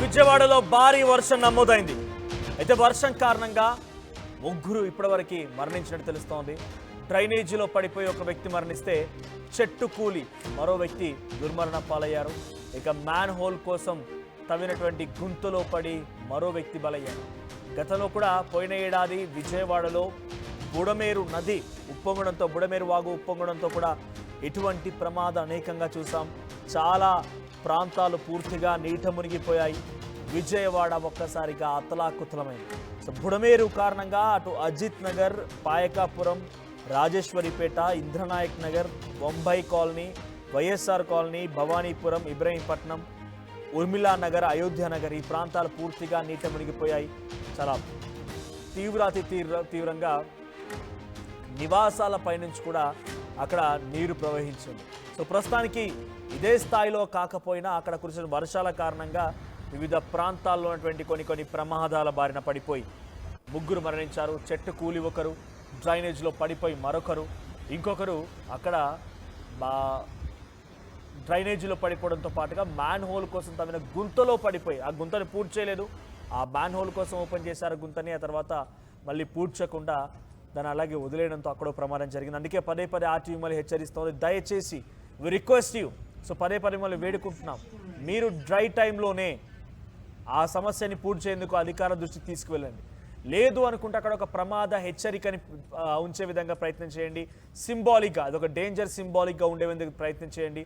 విజయవాడలో భారీ వర్షం నమోదైంది. అయితే వర్షం కారణంగా ముగ్గురు ఇప్పటివరకు మరణించినట్టు తెలుస్తోంది. డ్రైనేజీలో పడిపోయి ఒక వ్యక్తి మరణిస్తే చెట్టు కూలి మరో వ్యక్తి దుర్మరణ పాలయ్యారు. ఇక మ్యాన్ హోల్ కోసం తవ్వినటువంటి గుంతలో పడి మరో వ్యక్తి బలయ్యారు. గతంలో కూడా పోయిన ఏడాది విజయవాడలో బుడమేరు నది ఉప్పొంగడంతో బుడమేరు వాగు ఉప్పొంగడంతో కూడా ఇటువంటి ప్రమాదం అనేకంగా చూసాం. చాలా ప్రాంతాలు పూర్తిగా నీట మునిగిపోయాయి. విజయవాడ ఒక్కసారిగా అతలాకుతలమైంది. సో బుడమేరు కారణంగా అటు అజిత్ నగర్, పాయకాపురం, రాజేశ్వరిపేట, ఇంద్రనాయక్ నగర్, బొంబాయి కాలనీ, వైఎస్ఆర్ కాలనీ, భవానీపురం, ఇబ్రహీంపట్నం, ఉర్మిళా నగర్, అయోధ్య నగర్ ఈ ప్రాంతాలు పూర్తిగా నీట మునిగిపోయాయి. చాలా తీవ్రంగా నివాసాల పైనుంచి కూడా అక్కడ నీరు ప్రవహించింది. సో ప్రస్తుతానికి ఇదే స్థాయిలో కాకపోయినా అక్కడ కురిసిన వర్షాల కారణంగా వివిధ ప్రాంతాల్లో ఉన్నటువంటి కొన్ని ప్రమాదాల బారిన పడిపోయి ముగ్గురు మరణించారు. చెట్టు కూలి ఒకరు, డ్రైనేజ్లో పడిపోయి మరొకరు, ఇంకొకరు అక్కడ డ్రైనేజీలో పడిపోవడంతో పాటుగా మ్యాన్ హోల్ కోసం తవ్విన గుంతలో పడిపోయి ఆ గుంతని పూర్తి చేయలేదు. ఆ మ్యాన్ హోల్ కోసం ఓపెన్ చేశారు గుంతని, ఆ తర్వాత మళ్ళీ పూడ్చకుండా దాన్ని అలాగే వదిలేయడంతో అక్కడో ప్రమాదం జరిగింది. అందుకే పదే ఆర్టీవీ మిమ్మల్ని హెచ్చరిస్తోంది, దయచేసి వి రిక్వెస్ట్ యూ, సో పదే మిమ్మల్ని వేడుకుంటున్నాం, మీరు డ్రై టైంలోనే ఆ సమస్యని పూర్తి చేసేందుకు అధికార దృష్టికి తీసుకువెళ్ళండి. లేదు అనుకుంటే అక్కడ ఒక ప్రమాద హెచ్చరికని ఉంచే విధంగా ప్రయత్నం చేయండి. సింబాలిక్గా అదొక డేంజర్ సింబాలిక్గా ఉండే విధంగా ప్రయత్నం చేయండి.